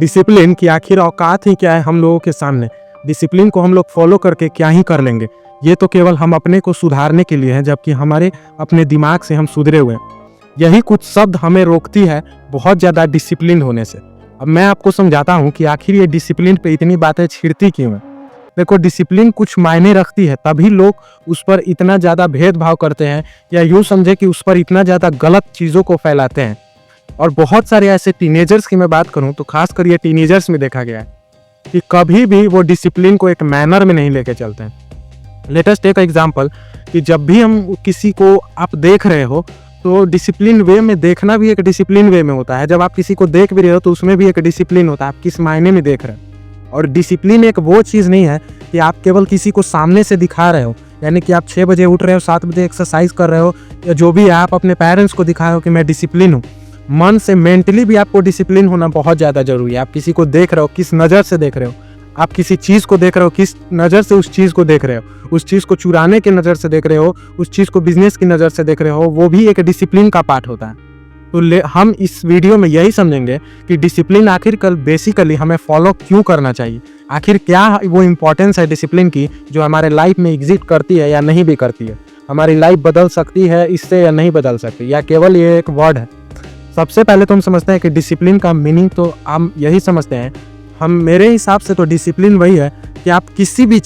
Discipline की आखिर औकात ही क्या है हम लोगों के सामने। डिसिप्लिन को हम लोग फॉलो करके क्या ही कर लेंगे। ये तो केवल हम अपने को सुधारने के लिए है, जबकि हमारे अपने दिमाग से हम सुधरे हुए हैं। यही कुछ शब्द हमें रोकती है बहुत ज़्यादा डिसिप्लिन होने से। अब मैं आपको समझाता हूँ कि आखिर ये डिसिप्लिन पे इतनी बातें छिड़ती क्यों है। देखो, डिसिप्लिन कुछ मायने रखती है, तभी लोग उस पर इतना ज़्यादा भेदभाव करते हैं, या यूँ समझे कि उस पर इतना ज़्यादा गलत चीज़ों को फैलाते हैं। और बहुत सारे ऐसे टीनेजर्स की मैं बात करूं तो खासकर ये टीनेजर्स में देखा गया है कि कभी भी वो डिसिप्लिन को एक मैनर में नहीं लेके चलते हैं। लेट अस टेक एग्जांपल कि जब भी हम किसी को आप देख रहे हो तो डिसिप्लिन वे में देखना भी एक डिसिप्लिन वे में होता है। जब आप किसी को देख भी रहे हो तो उसमें भी एक डिसिप्लिन होता है, आप किस मायने में देख रहे हो। और डिसिप्लिन एक वो चीज़ नहीं है कि आप केवल किसी को सामने से दिखा रहे हो, यानी कि आप 6 बजे उठ रहे हो, 7 बजे एक्सरसाइज कर रहे हो, या जो भी आप अपने पेरेंट्स को दिखा रहे हो कि मैं डिसिप्लिन हूँ। मन से, मेंटली भी आपको डिसिप्लिन होना बहुत ज़्यादा जरूरी है। आप किसी को देख रहे हो, किस नज़र से देख रहे हो, आप किसी चीज़ को देख रहे हो, किस नज़र से उस चीज़ को देख रहे हो, उस चीज़ को चुराने की नज़र से देख रहे हो, उस चीज़ को बिजनेस की नज़र से देख रहे हो, वो भी एक डिसिप्लिन का पार्ट होता है। तो हम इस वीडियो में यही समझेंगे कि डिसिप्लिन आखिरकार बेसिकली हमें फॉलो क्यों करना चाहिए, आखिर क्या वो इम्पोर्टेंस है डिसिप्लिन की जो हमारे लाइफ में एग्जिस्ट करती है या नहीं भी करती है, हमारी लाइफ बदल सकती है इससे या नहीं बदल सकती, या केवल ये एक वर्ड है। सबसे पहले तो हम समझते हैं कि डिसिप्लिन का मीनिंग तो हम यही समझते हैं, हम मेरे हिसाब से तो डिसिप्लिन वही है कि आप किसी भी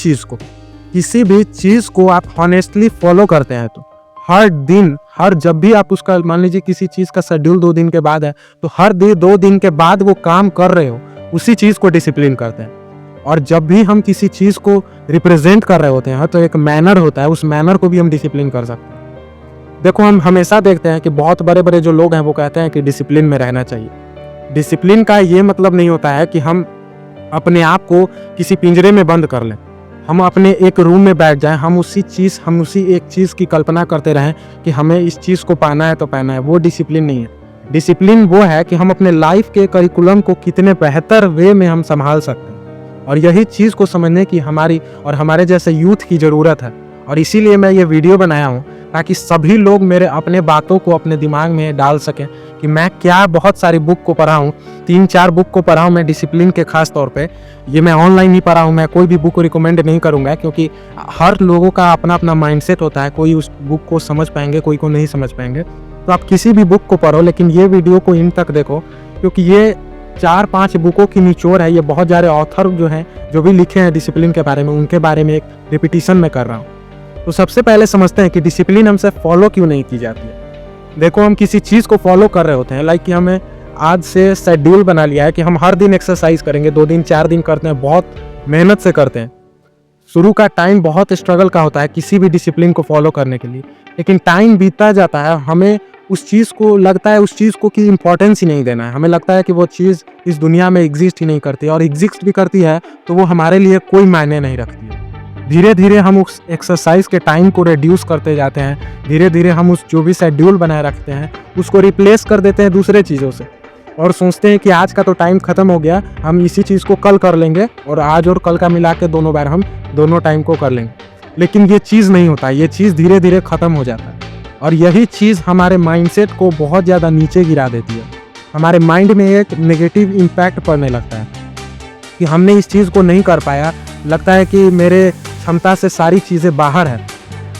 चीज़ को आप हॉनेस्टली फॉलो करते हैं। तो हर दिन, जब भी आप उसका, मान लीजिए किसी चीज़ का शेड्यूल 2 दिन के बाद है, तो हर 2 दिन के बाद वो काम कर रहे हो, उसी चीज़ को डिसिप्लिन करते हैं। और जब भी हम किसी चीज़ को रिप्रेजेंट कर रहे होते हैं तो एक मैनर होता है, उस मैनर को भी हम डिसिप्लिन कर सकते हैं। देखो, हम हमेशा देखते हैं कि बहुत बड़े बड़े जो लोग हैं वो कहते हैं कि डिसिप्लिन में रहना चाहिए। डिसिप्लिन का ये मतलब नहीं होता है कि हम अपने आप को किसी पिंजरे में बंद कर लें, हम अपने एक रूम में बैठ जाएं, हम उसी एक चीज़ की कल्पना करते रहें कि हमें इस चीज़ को पाना है तो पाना है। वो डिसिप्लिन नहीं है। डिसिप्लिन वो है कि हम अपने लाइफ के करिकुलम को कितने बेहतर वे में हम संभाल सकते हैं, और यही चीज़ को समझने की हमारी और हमारे जैसे यूथ की ज़रूरत है। और इसीलिए मैं ये वीडियो बनाया हूँ ताकि सभी लोग मेरे अपने बातों को अपने दिमाग में डाल सकें कि मैं क्या बहुत सारी बुक को पढ़ा हूँ, 3-4 बुक को पढ़ा हूँ मैं डिसिप्लिन के खास तौर पे। ये मैं ऑनलाइन ही पढ़ा हूँ, मैं कोई भी बुक को रिकमेंड नहीं करूँगा, क्योंकि हर लोगों का अपना अपना माइंडसेट होता है। कोई उस बुक को समझ पाएंगे, कोई को नहीं समझ पाएंगे। तो आप किसी भी बुक को पढ़ो, लेकिन ये वीडियो को इन तक देखो, क्योंकि ये 4-5 बुकों की निचोड़ है। ये बहुत सारे ऑथर जो हैं, जो भी लिखे हैं डिसिप्लिन के बारे में, उनके बारे में एक रिपीटिशन में कर रहा हूँ। तो सबसे पहले समझते हैं कि डिसिप्लिन हमसे फॉलो क्यों नहीं की जाती है। देखो, हम किसी चीज़ को फॉलो कर रहे होते हैं, लाइक कि हमें आज से शेड्यूल बना लिया है कि हम हर दिन एक्सरसाइज करेंगे, 2 दिन 4 दिन करते हैं, बहुत मेहनत से करते हैं। शुरू का टाइम बहुत स्ट्रगल का होता है किसी भी डिसिप्लिन को फॉलो करने के लिए, लेकिन टाइम बीतता जाता है, हमें उस चीज़ को लगता है उस चीज़ को की इम्पोर्टेंस ही नहीं देना है। हमें लगता है कि वो चीज़ इस दुनिया में एग्जिस्ट ही नहीं करती, और एग्जिस्ट भी करती है तो वो हमारे लिए कोई मायने नहीं रखती है। धीरे धीरे हम उस एक्सरसाइज के टाइम को रिड्यूस करते जाते हैं, धीरे धीरे हम उस जो भी शेड्यूल बनाए रखते हैं उसको रिप्लेस कर देते हैं दूसरे चीज़ों से, और सोचते हैं कि आज का तो टाइम ख़त्म हो गया, हम इसी चीज़ को कल कर लेंगे, और आज और कल का मिला के दोनों बार हम दोनों टाइम को कर लेंगे। लेकिन ये चीज़ नहीं होता, ये चीज़ धीरे धीरे ख़त्म हो जाता है, और यही चीज़ हमारे माइंडसेट को बहुत ज़्यादा नीचे गिरा देती है। हमारे माइंड में एक नेगेटिव इम्पैक्ट पड़ने लगता है कि हमने इस चीज़ को नहीं कर पाया, लगता है कि मेरे क्षमता से सारी चीज़ें बाहर है।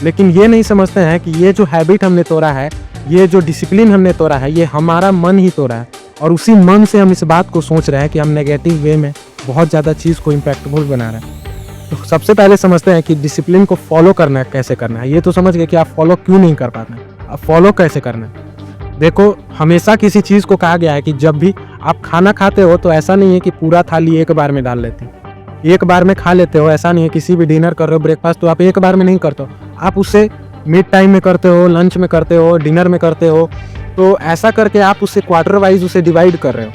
लेकिन ये नहीं समझते हैं कि ये जो हैबिट हमने तोड़ा है, ये जो डिसिप्लिन हमने तोड़ा है, ये हमारा मन ही तोड़ा है, और उसी मन से हम इस बात को सोच रहे हैं कि हम नेगेटिव वे में बहुत ज़्यादा चीज़ को इम्पैक्टफुल बना रहे हैं। तो सबसे पहले समझते हैं कि डिसिप्लिन को फॉलो करना है, कैसे करना है। ये तो समझ गए कि आप फॉलो क्यों नहीं कर पाते हैं, आप फॉलो कैसे करना है। देखो, हमेशा किसी चीज़ को कहा गया है कि जब भी आप खाना खाते हो तो ऐसा नहीं है कि पूरा थाली एक बार में डाल लेते, एक बार में खा लेते हो, ऐसा नहीं है। किसी भी डिनर कर रहे हो, ब्रेकफास्ट, तो आप एक बार में नहीं करते हो, आप उसे मिड टाइम में करते हो, लंच में करते हो, डिनर में करते हो। तो ऐसा करके आप उसे क्वार्टर वाइज उसे डिवाइड कर रहे हो।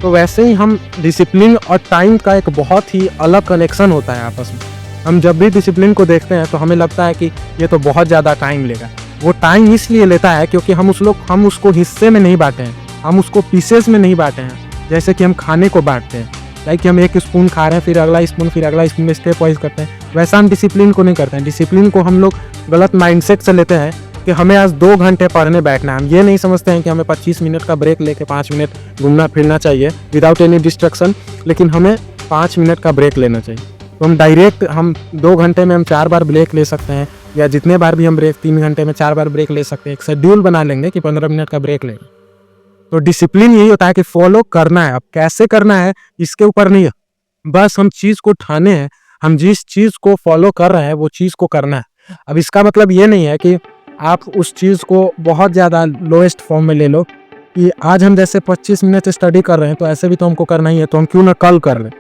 तो वैसे ही हम डिसिप्लिन और टाइम का एक बहुत ही अलग कनेक्शन होता है आपस में। हम जब भी डिसिप्लिन को देखते हैं तो हमें लगता है कि ये तो बहुत ज़्यादा टाइम लेगा। वो टाइम इसलिए लेता है क्योंकि हम उसको हिस्से में नहीं बांटे हैं, हम उसको पीसेस में नहीं बांटे हैं, जैसे कि हम खाने को बांटते हैं। लाइक कि हम एक स्पून खा रहे हैं, फिर अगला स्पून, फिर अगला स्पून, स्टेप वाइज करते हैं। वैसा हम डिसिप्लिन को नहीं करते हैं। डिसिप्लिन को हम लोग गलत माइंडसेट से लेते हैं कि हमें आज 2 घंटे पढ़ने बैठना है। हम ये नहीं समझते हैं कि हमें 25 मिनट का ब्रेक लेके 5 मिनट घूमना फिरना चाहिए विदाउट एनी डिस्ट्रक्शन, लेकिन हमें 5 मिनट का ब्रेक लेना चाहिए। तो हम डायरेक्ट 2 घंटे में हम 4 बार ब्रेक ले सकते हैं, या जितने बार भी हम ब्रेक 3 घंटे में 4 बार ब्रेक ले सकते हैं। एक शेड्यूल बना लेंगे कि 15 मिनट का ब्रेक लेंगे। तो डिसिप्लिन यही होता है कि फॉलो करना है। अब कैसे करना है इसके ऊपर नहीं है, बस हम चीज़ को ठाने हैं, हम जिस चीज़ को फॉलो कर रहे हैं वो चीज़ को करना है। अब इसका मतलब ये नहीं है कि आप उस चीज़ को बहुत ज़्यादा लोएस्ट फॉर्म में ले लो कि आज हम जैसे 25 मिनट स्टडी कर रहे हैं तो ऐसे भी तो हमको करना ही है, तो हम क्यों ना कल कर लें।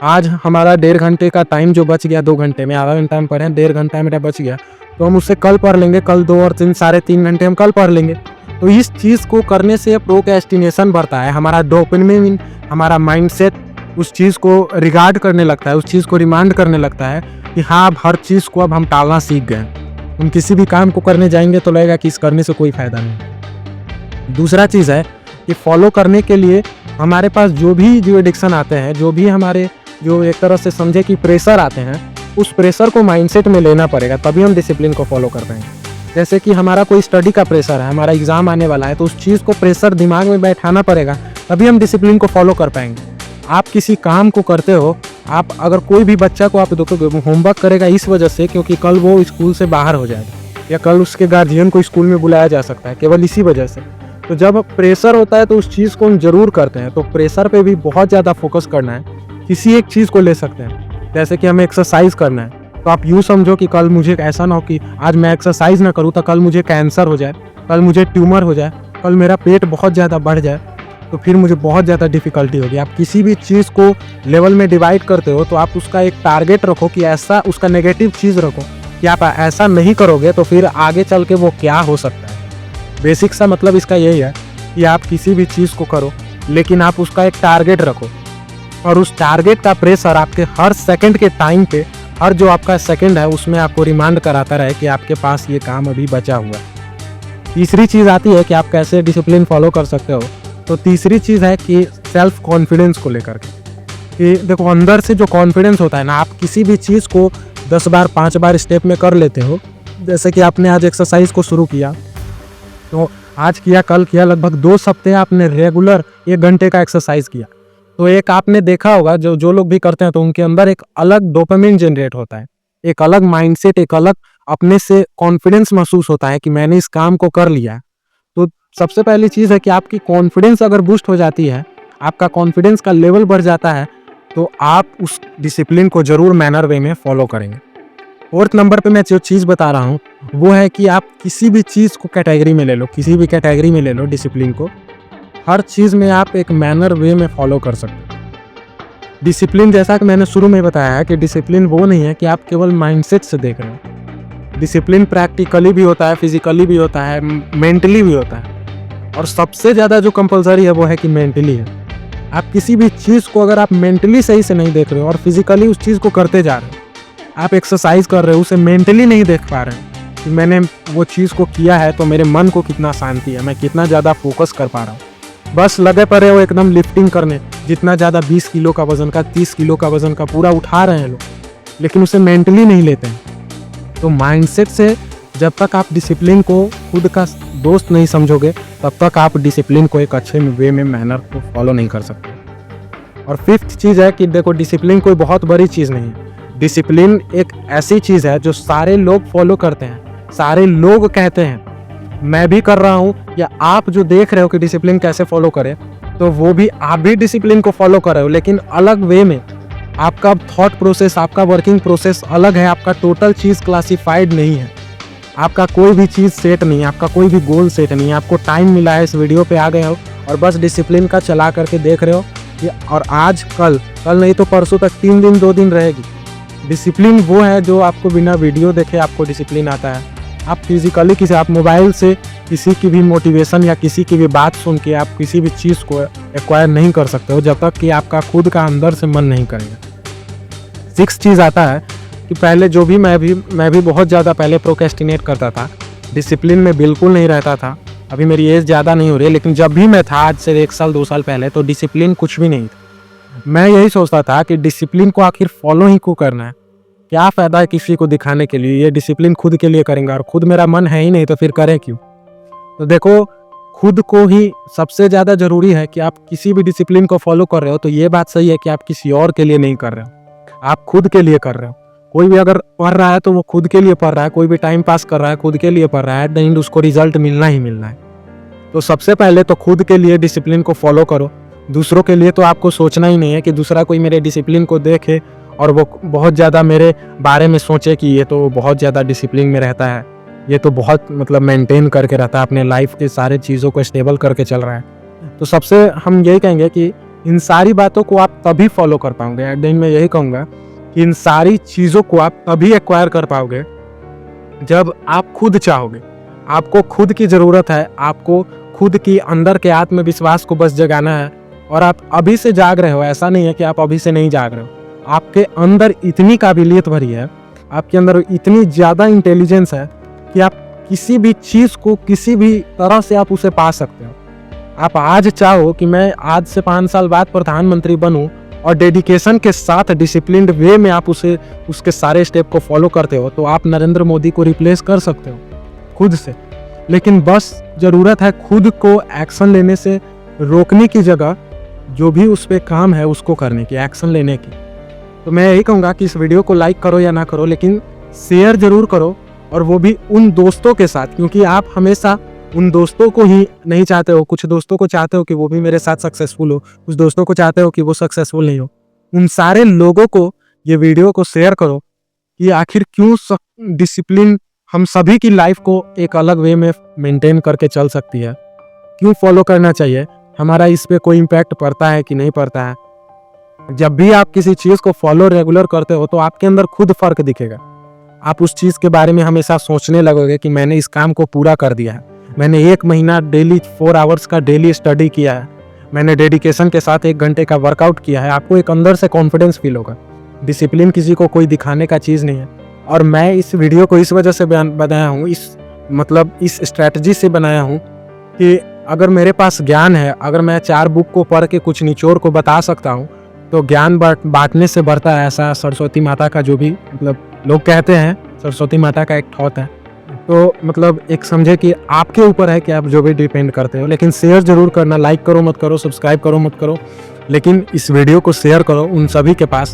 आज हमारा 1.5 घंटे का टाइम जो बच गया, 2 घंटे में आधा घंटा हम पढ़े, 1.5 घंटा मेरा बच गया, तो हम उससे कल पढ़ लेंगे। कल 2 और 3 साढ़े 3 घंटे हम कल पढ़ लेंगे। तो इस चीज़ को करने से प्रोक्रेस्टिनेशन बढ़ता है, हमारा डोपामिन, हमारा माइंडसेट उस चीज़ को रिगार्ड करने लगता है, उस चीज़ को रिमांड करने लगता है कि हाँ अब हर चीज़ को अब हम टालना सीख गए। हम किसी भी काम को करने जाएंगे तो लगेगा कि इस करने से कोई फ़ायदा नहीं। दूसरा चीज़ है कि फॉलो करने के लिए हमारे पास जो एडिक्शन आते हैं, जो एक तरह से समझे कि प्रेशर आते हैं, उस प्रेशर को माइंडसेट में लेना पड़ेगा, तभी हम डिसिप्लिन को फॉलो कर पाएंगे। जैसे कि हमारा कोई स्टडी का प्रेशर है, हमारा एग्ज़ाम आने वाला है, तो उस चीज़ को प्रेशर दिमाग में बैठाना पड़ेगा, तभी हम डिसिप्लिन को फॉलो कर पाएंगे। आप किसी काम को करते हो, आप अगर कोई भी बच्चा को आप देखोगे होमवर्क करेगा इस वजह से क्योंकि कल वो स्कूल से बाहर हो जाएगा, या कल उसके गार्जियन को स्कूल में बुलाया जा सकता है, केवल इसी वजह से। तो जब प्रेशर होता है तो उस चीज़ को हम जरूर करते हैं। तो प्रेशर पे भी बहुत ज़्यादा फोकस करना है। किसी एक चीज़ को ले सकते हैं, जैसे कि हमें एक्सरसाइज करना है, तो आप यूँ समझो कि कल मुझे ऐसा ना हो कि आज मैं एक्सरसाइज ना करूँ तो कल मुझे कैंसर हो जाए, कल मुझे ट्यूमर हो जाए, कल मेरा पेट बहुत ज़्यादा बढ़ जाए, तो फिर मुझे बहुत ज़्यादा डिफ़िकल्टी होगी। आप किसी भी चीज़ को लेवल में डिवाइड करते हो तो आप उसका एक टारगेट रखो कि ऐसा, उसका नेगेटिव चीज़ रखो कि आप ऐसा नहीं करोगे तो फिर आगे चल के वो क्या हो सकता है। बेसिक सा मतलब इसका यही है कि आप किसी भी चीज़ को करो लेकिन आप उसका एक टारगेट रखो, और उस टारगेट का प्रेशर आपके हर सेकंड के टाइम पे, हर जो आपका सेकंड है उसमें आपको रिमांड कराता रहे कि आपके पास ये काम अभी बचा हुआ है। तीसरी चीज़ आती है कि आप कैसे डिसिप्लिन फॉलो कर सकते हो। तो तीसरी चीज़ है कि सेल्फ कॉन्फिडेंस को लेकर के, कि देखो अंदर से जो कॉन्फिडेंस होता है ना, आप किसी भी चीज़ को 10 बार 5 बार स्टेप में कर लेते हो। जैसे कि आपने आज एक्सरसाइज को शुरू किया, तो आज किया, कल किया, लगभग 2 सप्ताह आपने रेगुलर 1 घंटे का एक्सरसाइज किया, तो एक आपने देखा होगा जो लोग भी करते हैं तो उनके अंदर एक अलग डोपामिन जनरेट होता है, एक अलग माइंडसेट, एक अलग अपने से कॉन्फिडेंस महसूस होता है कि मैंने इस काम को कर लिया। तो सबसे पहली चीज़ है कि आपकी कॉन्फिडेंस अगर बूस्ट हो जाती है, आपका कॉन्फिडेंस का लेवल बढ़ जाता है, तो आप उस डिसिप्लिन को ज़रूर मैनर वे में फॉलो करेंगे। 4th नंबर पे मैं जो चीज़ बता रहा हूँ वो है कि आप किसी भी चीज़ को कैटेगरी में ले लो, किसी भी कैटेगरी में ले लो डिसिप्लिन को, हर चीज़ में आप एक मैनर वे में फॉलो कर सकते हो। डिसिप्लिन, जैसा कि मैंने शुरू में बताया है कि डिसिप्लिन वो नहीं है कि आप केवल माइंडसेट से देख रहे हो। डिसिप्लिन प्रैक्टिकली भी होता है, फिजिकली भी होता है, मेंटली भी होता है, और सबसे ज़्यादा जो कंपलसरी है वो है कि मेंटली है। आप किसी भी चीज़ को अगर आप मेंटली सही से नहीं देख रहे हो और फिजिकली उस चीज़ को करते जा रहे हो, आप एक्सरसाइज कर रहे हो, उसे मेंटली नहीं देख पा रहे हो कि मैंने वो चीज़ को किया है तो मेरे मन को कितना शांति है, मैं कितना ज़्यादा फोकस कर पा रहा हूँ। बस लगे पड़े हो एकदम लिफ्टिंग करने, जितना ज़्यादा 20 किलो का वज़न का, 30 किलो का वज़न का पूरा उठा रहे हैं लोग, लेकिन उसे मेंटली नहीं लेते हैं। तो माइंडसेट से जब तक आप डिसिप्लिन को खुद का दोस्त नहीं समझोगे तब तक आप डिसिप्लिन को एक अच्छे वे में मैनर को फॉलो नहीं कर सकते। और 5th चीज़ है कि देखो डिसिप्लिन कोई बहुत बड़ी चीज़ नहीं है। डिसिप्लिन एक ऐसी चीज़ है जो सारे लोग फॉलो करते हैं, सारे लोग कहते हैं, मैं भी कर रहा हूँ, या आप जो देख रहे हो कि डिसिप्लिन कैसे फॉलो करें, तो वो भी आप भी डिसिप्लिन को फॉलो कर रहे हो, लेकिन अलग वे में। आपका थॉट प्रोसेस, आपका वर्किंग प्रोसेस अलग है, आपका टोटल चीज़ क्लासिफाइड नहीं है, आपका कोई भी चीज़ सेट नहीं है, आपका कोई भी गोल सेट नहीं है। आपको टाइम मिला है, इस वीडियो पे आ गए हो और बस डिसिप्लिन का चला करके देख रहे हो कि और आज कल नहीं तो परसों तक 3 दिन 2 दिन रहेगी। डिसिप्लिन वो है जो आपको बिना वीडियो देखे आपको डिसिप्लिन आता है। आप फिजिकली आप मोबाइल से किसी की भी मोटिवेशन या किसी की भी बात सुन के आप किसी भी चीज़ को एक्वायर नहीं कर सकते हो जब तक कि आपका खुद का अंदर से मन नहीं करेगा। 6th चीज़ आता है कि पहले जो भी मैं भी बहुत ज़्यादा पहले प्रोक्रेस्टिनेट करता था, डिसिप्लिन में बिल्कुल नहीं रहता था। अभी मेरी एज ज़्यादा नहीं हो रही है, लेकिन जब भी मैं था आज से 1 साल 2 साल पहले, तो डिसिप्लिन कुछ भी नहीं था। मैं यही सोचता था कि डिसिप्लिन को आखिर फॉलो ही क्यों करना है, क्या फ़ायदा है किसी को दिखाने के लिए? ये डिसिप्लिन खुद के लिए करेंगे और खुद मेरा मन है ही नहीं तो फिर करें क्यों? तो देखो, खुद को ही सबसे ज़्यादा ज़रूरी है कि आप किसी भी डिसिप्लिन को फॉलो कर रहे हो तो ये बात सही है कि आप किसी और के लिए नहीं कर रहे हो, आप खुद के लिए कर रहे हो। कोई भी अगर पढ़ रहा है तो वो खुद के लिए पढ़ रहा है, कोई भी टाइम पास कर रहा है खुद के लिए पढ़ रहा है, एट द एंड उसको रिजल्ट मिलना ही मिलना है। तो सबसे पहले तो खुद के लिए डिसिप्लिन को फॉलो करो। दूसरों के लिए तो आपको सोचना ही नहीं है कि दूसरा कोई मेरे डिसिप्लिन को देखे और वो बहुत ज़्यादा मेरे बारे में सोचे कि ये तो बहुत ज़्यादा डिसिप्लिन में रहता है, ये तो बहुत मतलब मेंटेन करके रहता है, अपने लाइफ के सारे चीज़ों को स्टेबल करके चल रहा है। तो सबसे हम यही कहेंगे कि इन सारी बातों को आप तभी फॉलो कर पाओगे। एट द एंड मैं यही कहूँगा कि इन सारी चीज़ों को आप तभी एक्वायर कर पाओगे जब आप खुद चाहोगे। आपको खुद की ज़रूरत है, आपको खुद की अंदर के आत्मविश्वास को बस जगाना है। और आप अभी से जाग रहे हो, ऐसा नहीं है कि आप अभी से नहीं जाग रहे हो। आपके अंदर इतनी काबिलियत भरी है, आपके अंदर इतनी ज़्यादा इंटेलिजेंस है कि आप किसी भी चीज़ को किसी भी तरह से आप उसे पा सकते हो। आप आज चाहो कि मैं आज से 5 साल बाद प्रधानमंत्री बनूं और डेडिकेशन के साथ डिसिप्लिन्ड वे में आप उसके सारे स्टेप को फॉलो करते हो तो आप नरेंद्र मोदी को रिप्लेस कर सकते हो खुद से। लेकिन बस ज़रूरत है खुद को एक्शन लेने से रोकने की जगह जो भी उस पर काम है उसको करने की, एक्शन लेने की। तो मैं यही कहूँगा कि इस वीडियो को लाइक करो या ना करो, लेकिन शेयर ज़रूर करो, और वो भी उन दोस्तों के साथ, क्योंकि आप हमेशा उन दोस्तों को ही नहीं चाहते हो। कुछ दोस्तों को चाहते हो कि वो भी मेरे साथ सक्सेसफुल हो, कुछ दोस्तों को चाहते हो कि वो सक्सेसफुल नहीं हो। उन सारे लोगों को ये वीडियो को शेयर करो कि आखिर क्यों डिसिप्लिन हम सभी की लाइफ को एक अलग वे में मेंटेन करके चल सकती है, क्यों फॉलो करना चाहिए, हमारा इस पे कोई इम्पैक्ट पड़ता है कि नहीं पड़ता है। जब भी आप किसी चीज़ को फॉलो रेगुलर करते हो तो आपके अंदर खुद फर्क दिखेगा। आप उस चीज़ के बारे में हमेशा सोचने लगोगे कि मैंने इस काम को पूरा कर दिया है, मैंने 1 महीना डेली 4 आवर्स का डेली स्टडी किया है, मैंने डेडिकेशन के साथ 1 घंटे का वर्कआउट किया है। आपको एक अंदर से कॉन्फिडेंस फील होगा। डिसिप्लिन किसी को कोई दिखाने का चीज़ नहीं है। और मैं इस वीडियो को इस वजह से बनाया हूँ, इस स्ट्रैटेजी से बनाया हूँ कि अगर मेरे पास ज्ञान है, अगर मैं 4 बुक को पढ़ के कुछ निचोड़ को बता सकता हूँ तो ज्ञान बांटने से बढ़ता है। ऐसा सरस्वती माता का जो भी मतलब लोग कहते हैं, सरस्वती माता का एक थॉट है। तो मतलब एक समझे कि आपके ऊपर है कि आप जो भी डिपेंड करते हो। लेकिन शेयर जरूर करना, लाइक करो मत करो, सब्सक्राइब करो मत करो, लेकिन इस वीडियो को शेयर करो उन सभी के पास